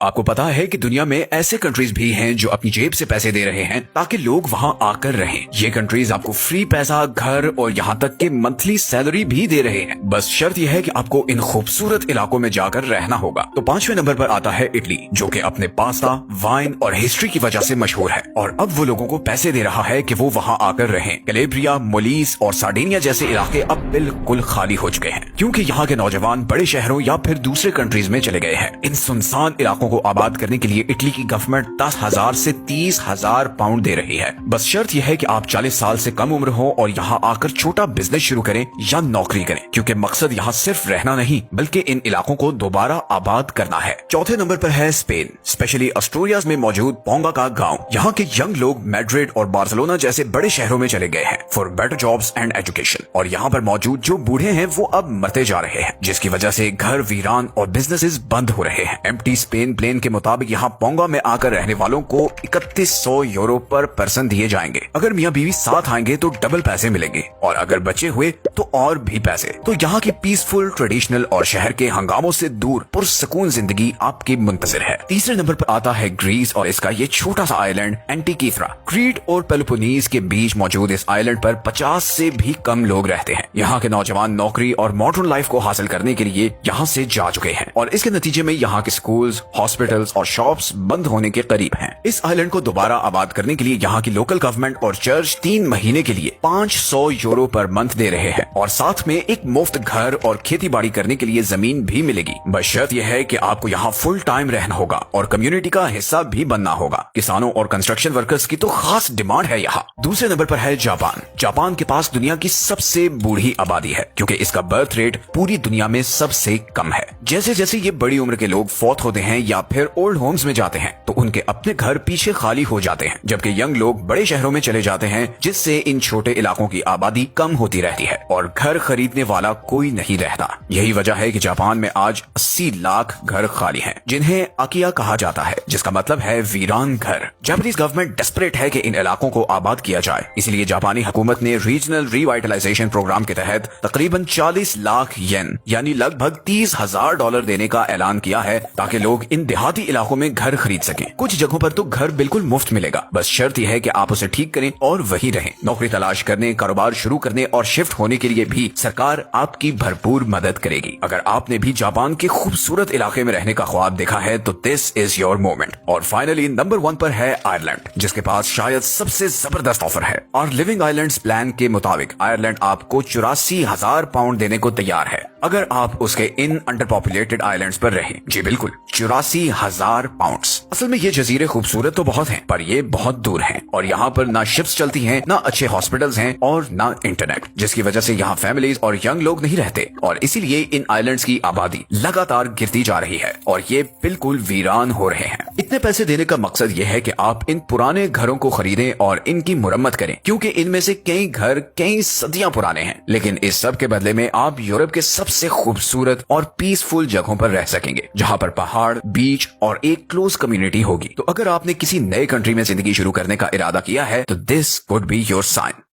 آپ کو پتا ہے کہ دنیا میں ایسے کنٹریز بھی ہیں جو اپنی جیب سے پیسے دے رہے ہیں تاکہ لوگ وہاں آ کر رہیں۔ یہ کنٹریز آپ کو فری پیسہ، گھر اور یہاں تک کہ منتھلی سیلری بھی دے رہے ہیں، بس شرط یہ ہے کہ آپ کو ان خوبصورت علاقوں میں جا کر رہنا ہوگا۔ تو 5ویں نمبر پر آتا ہے اٹلی، جو کہ اپنے پاستا، وائن اور ہسٹری کی وجہ سے مشہور ہے، اور اب وہ لوگوں کو پیسے دے رہا ہے کہ وہ وہاں آ کر رہیں۔ کیلیبریا، مولیس اور سارڈینیا جیسے علاقے اب بالکل خالی ہو چکے ہیں کیونکہ یہاں کے نوجوان بڑے شہروں یا پھر دوسرے کنٹریز میں چلے گئے ہیں۔ ان سنسان علاقوں کو آباد کرنے کے لیے اٹلی کی گورنمنٹ 10,000 سے 30,000 پاؤنڈ دے رہی ہے۔ بس شرط یہ ہے کہ آپ 40 سال سے کم عمر ہو اور یہاں آ کر چھوٹا بزنس شروع کریں یا نوکری کریں، کیونکہ مقصد یہاں صرف رہنا نہیں بلکہ ان علاقوں کو دوبارہ آباد کرنا ہے۔ 4تھے نمبر پر ہے اسپین، اسپیشلی اسٹوریاز میں موجود پونگا کا گاؤں۔ یہاں کے ینگ لوگ میڈرڈ اور بارسلونا جیسے بڑے شہروں میں چلے گئے ہیں for better jobs and education, اور یہاں پر موجود جو بوڑھے ہیں وہ اب مرتے جا رہے ہیں، جس کی وجہ سے گھر ویران اور بزنسز بند ہو رہے ہیں۔ ایمٹی اسپین پلین کے مطابق یہاں پونگا میں آ کر رہنے والوں کو 3100 یورو پر پرسن دیے جائیں گے۔ اگر میاں بیوی ساتھ آئیں گے تو ڈبل پیسے ملیں گے، اور اگر بچے ہوئے تو اور بھی پیسے۔ تو یہاں کی پیسفل، ٹریڈیشنل اور شہر کے ہنگاموں سے دور پرسکون زندگی آپ کی منتظر ہے۔ تیسرے نمبر پر آتا ہے گریس اور اس کا یہ چھوٹا سا آئی لینڈ اینٹیکیتھرا۔ کریٹ اور پیلوپونیز کے بیچ موجود اس آئی لینڈ پر 50 سے بھی کم لوگ رہتے ہیں۔ یہاں کے نوجوان نوکری اور ماڈرن لائف کو حاصل کرنے کے لیے یہاں سے جا چکے ہیں، اور اس کے نتیجے میں یہاں کے سکولز، ہاسپٹلز اور شاپس بند ہونے کے قریب ہیں۔ اس آئی لینڈ کو دوبارہ آباد کرنے کے لیے یہاں کی لوکل گورنمنٹ اور چرچ 3 مہینے کے لیے 500 یورو پر منتھ دے رہے ہیں، اور ساتھ میں ایک مفت گھر اور کھیتی باڑی کرنے کے لیے زمین بھی ملے گی۔ بس شرط یہ ہے کہ آپ کو یہاں فل ٹائم رہنا ہوگا اور کمیونٹی کا حصہ بھی بننا ہوگا۔ کسانوں اور کنسٹرکشن ورکرز کی تو خاص ڈیمانڈ ہے یہاں۔ دوسرے نمبر پر ہے جاپان۔ جاپان کے پاس دنیا کی سب سے بوڑھی آبادی ہے کیونکہ اس کا برتھ ریٹ پوری دنیا میں سب سے کم ہے۔ جیسے جیسے یہ بڑی عمر کے لوگ فوت ہوتے ہیں یا پھر اولڈ ہومز میں جاتے ہیں تو ان کے اپنے گھر پیچھے خالی ہو جاتے ہیں، جبکہ ینگ لوگ بڑے شہروں میں چلے جاتے ہیں، جس سے ان چھوٹے علاقوں کی آبادی کم ہوتی رہتی ہے اور گھر خریدنے والا کوئی نہیں رہتا۔ یہی وجہ ہے کہ جاپان میں آج 80 لاکھ گھر خالی ہیں، جنہیں اکیا کہا جاتا ہے، جس کا مطلب ہے ویران گھر۔ جاپانیز گورنمنٹ ڈیسپریٹ ہے کہ ان علاقوں کو آباد کیا جائے، اس لیے جاپانی حکومت نے ریجنل ریوائٹلائزیشن پروگرام کے تحت تقریباً 40 لاکھ ین یعنی لگ بھگ $30,000 دینے کا اعلان کیا ہے تاکہ لوگ ان دیہاتی علاقوں میں گھر خرید سکیں۔ کچھ جگہوں پر تو گھر بالکل مفت ملے گا، بس شرط یہ ہے کہ آپ اسے ٹھیک کریں اور وہیں رہیں۔ نوکری تلاش کرنے، کاروبار شروع کرنے اور شفٹ ہونے کے لیے بھی سرکار آپ کی بھرپور مدد کرے گی۔ اگر آپ نے بھی جاپان کے خوبصورت علاقے میں رہنے کا خواب دیکھا ہے تو دس از یور مومنٹ۔ اور فائنلی نمبر 1 پر ہے آئرلینڈ، جس کے پاس شاید سب سے زبردست آفر ہے۔ اور لیونگ آئرلینڈز پلان کے مطابق آئرلینڈ آپ کو 84,000 پاؤنڈ دینے کو تیار ہے اگر آپ اس کے ان انڈر پاپولیٹڈ آئلینڈز پر رہیں۔ جی بالکل، 84,000 پاؤنڈز۔ اصل میں یہ جزیرے خوبصورت تو بہت ہیں پر یہ بہت دور ہیں، اور یہاں پر نہ شپس چلتی ہیں، نہ اچھے ہاسپٹلز ہیں اور نہ انٹرنیٹ، جس کی وجہ سے یہاں فیملیز اور ینگ لوگ نہیں رہتے، اور اسی لیے ان آئلینڈز کی آبادی لگاتار گرتی جا رہی ہے اور یہ بالکل ویران ہو رہے ہیں۔ اتنے پیسے دینے کا مقصد یہ ہے کہ آپ ان پرانے گھروں کو خریدیں اور ان کی مرمت کریں، کیونکہ ان میں سے کئی گھر کئی صدیاں پرانے ہیں، لیکن اس سب کے بدلے میں آپ یورپ کے سب سے خوبصورت اور پیسفل جگہوں پر رہ سکیں گے، جہاں پر پہاڑ، بیچ اور ایک کلوز کمیونٹی ہوگی۔ تو اگر آپ نے کسی نئے کنٹری میں زندگی شروع کرنے کا ارادہ کیا ہے تو دس کوڈ بی یور سائن۔